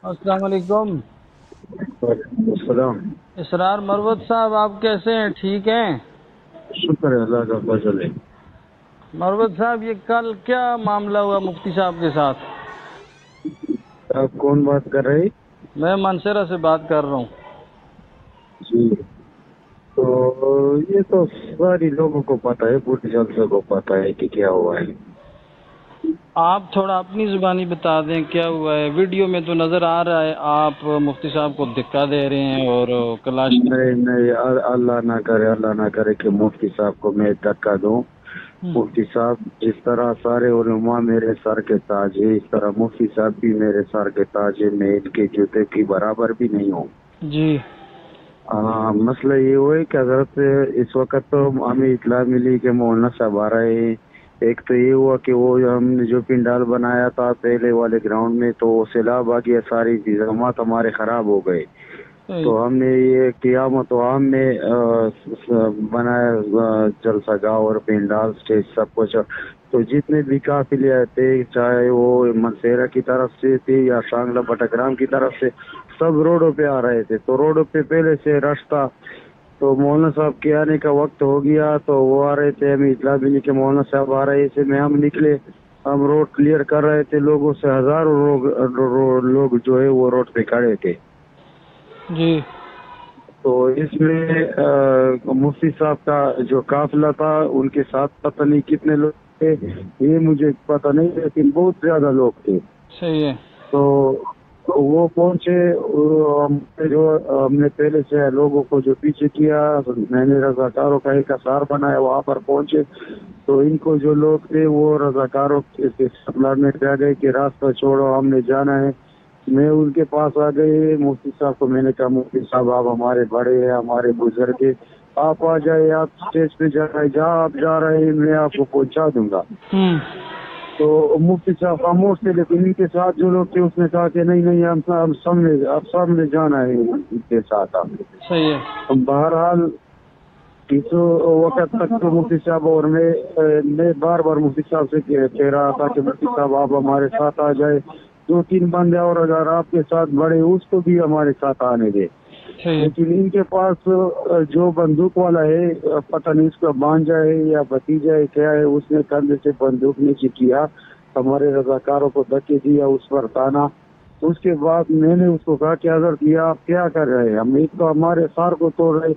السلام علیکم۔ السلام۔ اسرار مروت صاحب، آپ کیسے ہیں؟ ٹھیک ہیں؟ شکر ہے اللہ کا فضل ہے۔ مروت صاحب، یہ کل کیا معاملہ ہوا مفتی صاحب کے ساتھ؟ آپ کون بات کر رہے؟ میں منصرہ سے بات کر رہا ہوں۔ جی، تو یہ تو ساری لوگوں کو پتا ہے، پوری جلسے کو پتا ہے کہ کیا ہوا ہے۔ آپ تھوڑا اپنی زبانی بتا دیں کیا ہوا ہے۔ ویڈیو میں تو نظر آ رہا ہے آپ مفتی صاحب کو دھکا دے رہے ہیں اور کلاش۔ نہیں، اللہ نہ کرے کہ مفتی صاحب کو میں دھکا دوں۔ مفتی صاحب جس طرح سارے علماء میرے سر کے تاج ہے، اس طرح مفتی صاحب بھی میرے سر کے تاج ہے، میں ان کے جوتے کی برابر بھی نہیں ہوں۔ جی، مسئلہ یہ ہوا ہے کہ حضرت اس وقت تو ہمیں اطلاع ملی کہ مولانا صاحب آ رہے ہیں۔ ایک تو یہ ہوا کہ وہ ہم نے جو پنڈال بنایا تھا پہلے والے گراؤنڈ میں، تو سیلاب آ گیا، ساری انتظامات ہمارے خراب ہو گئے۔ تو ہم نے یہ قیامت و عام میں بنایا جلسہ گاہ اور پنڈال اسٹیج سب کچھ۔ تو جتنے بھی قافلے تھے، چاہے وہ منصیرہ کی طرف سے تھے یا شانگلہ بٹگرام کی طرف سے، سب روڈوں پہ آ رہے تھے۔ تو روڈوں پہ پہلے سے رش تھا، تو مولانا صاحب کے آنے کا وقت ہو گیا، تو وہ آ رہے تھے، ہمیں اطلاع بھی نہیں کہ مولانا صاحب آ رہے تھے۔ میں ہم نکلے، ہم روڈ کلیئر کر رہے تھے، لوگوں سے ہزاروں لوگ جو ہے وہ روڈ پہ کھڑے تھے۔ جی، تو اس میں مفتی صاحب کا جو قافلہ تھا ان کے ساتھ پتہ نہیں کتنے لوگ تھے، یہ مجھے پتہ نہیں، لیکن بہت زیادہ لوگ تھے۔ صحیح ہے۔ تو وہ پہنچے، جو ہم نے پہلے سے لوگوں کو جو پیچھے کیا، میں نے رضاکاروں کا ایک اثار بنایا، وہاں پر پہنچے تو ان کو جو لوگ تھے وہ رضاکاروں کے لڑنے پہ آ گئے کہ راستہ چھوڑو، ہم نے جانا ہے۔ میں ان کے پاس آ گئے، مفتی صاحب کو میں نے کہا مفتی صاحب آپ ہمارے بڑے ہیں، ہمارے بزرگ ہیں، آپ آ جائے، آپ اسٹیج پہ جائے، جہاں آپ جا رہے ہیں میں آپ کو پہنچا دوں گا۔ تو مفتی صاحب خاموش تھے، لیکن ان کے ساتھ جو لوگ تھے اس نے کہا کہ نہیں ہم سامنے جانا ہے ان کے ساتھ آپ۔ صحیح ہے۔ بہرحال اس وقت تک تو مفتی صاحب اور میں بار مفتی صاحب سے کہہ رہا تھا کہ مفتی صاحب آپ ہمارے ساتھ آ جائے، 2-3 بندے اور اگر آپ کے ساتھ بڑے اس کو بھی ہمارے ساتھ آنے دے۔ لیکن ان کے پاس جو بندوق والا ہے، پتہ نہیں اس کا بانجا ہے یا بھتیجا ہے کیا ہے، اس نے کندھے سے بندوق نیچے کیا، ہمارے رضاکاروں کو دھکے دیا، اس پر تانا۔ اس کے بعد میں نے اس کو کہا کہ حضرت یہ آپ کیا کر رہے ہیں؟ ہم ایک تو ہمارے سار کو توڑ رہے،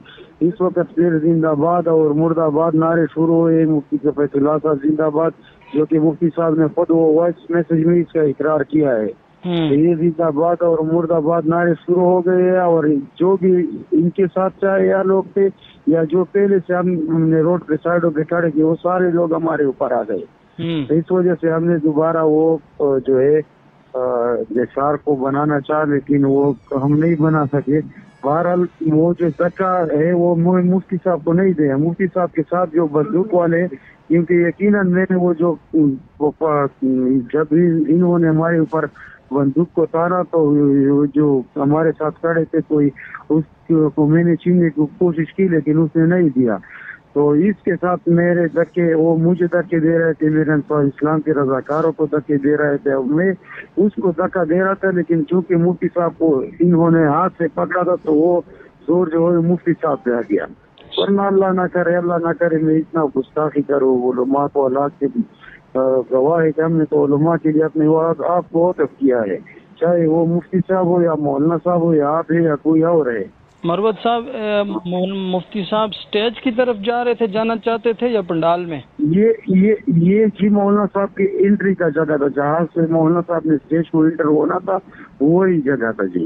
اس وقت پھر زندہ باد اور مرد آباد نعرے شروع ہوئے، مفتی بیت اللہ صاحب زندہ باد، جو کہ مفتی صاحب نے خود وہ وائس میسج میں اس کا اقرار کیا ہے۔ یہ زندہ باد اور مرد آباد نعرے شروع ہو گئے ہیں، اور جو بھی ان کے ساتھ چاہے یا لوگ تھے یا جو پہلے سے ہم نے روڈ پہ سائڈوں پہ کھڑے تھے، وہ سارے لوگ ہمارے اوپر آ گئے۔ اس وجہ سے ہم نے دوبارہ وہ جو ہے نثار کو بنانا چاہ، لیکن وہ ہم نہیں بنا سکے۔ بہرحال وہ جو دھکا ہے وہ مفتی صاحب کو نہیں دے، مفتی صاحب کے ساتھ جو بندوق والے، کیونکہ یقیناً میں نے وہ جو جب انہوں نے ہمارے اوپر بندوق کو تارا تو جو ہمارے ساتھ کھڑے تھے کوئی اس کو میں نے چھیننے کی کوشش کی، لیکن اس نے نہیں دیا۔ تو اس کے ساتھ میرے دھکے، وہ مجھے دھکے دے رہے تھے، میرے اسلام کے رضاکاروں کو دھکے دے رہے تھے، میں اس کو دھکا دے رہا تھا، لیکن چونکہ مفتی صاحب کو انہوں نے ہاتھ سے پکڑا تھا تو وہ زور جو ہے مفتی صاحب پہ آ گیا۔ ورنہ اللہ نہ کرے میں اتنا گستاخی کروں، علماء کو اللہ کے گواہ ہے کہ ہم نے تو علماء کے لیے اپنے آپ کو وقف کیا ہے، چاہے وہ مفتی صاحب ہو یا مولانا صاحب ہو یا آپ ہے یا کوئی اور ہے۔ مروت صاحب، مفتی صاحب سٹیج کی طرف جانا چاہتے تھے یا پنڈال میں؟ یہ جی مولانا صاحب کی انٹری کا جگہ تھا، جہاں سے مولانا صاحب نے اسٹیج کو انٹر ہونا تھا، وہی جگہ تھا جی۔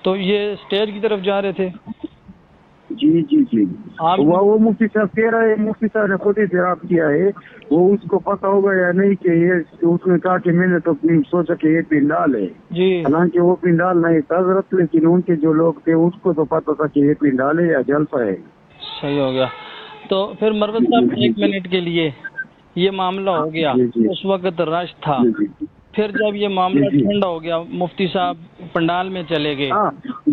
تو یہ سٹیج کی طرف جا رہے تھے؟ جی وہ مفتی صاحب کہہ رہے ہیں، مفتی صاحب نے خود اعتراف کیا ہے، وہ اس کو پتا ہوگا یا نہیں کہ یہ، اس نے کہا کہ میں نے تو سوچا کہ یہ پنڈال ہے جی، حالانکہ وہ پنڈال نہیں تھا حضرت، لیکن ان کے جو لوگ تھے اس کو تو پتا تھا کہ یہ پنڈال ہے یا جلسہ ہے۔ صحیح ہو گیا۔ تو پھر مروت صاحب 1 منٹ کے لیے، یہ معاملہ ہو گیا، اس وقت رش تھا، پھر جب یہ معاملہ ٹھنڈا ہو گیا مفتی صاحب پنڈال میں چلے گئے،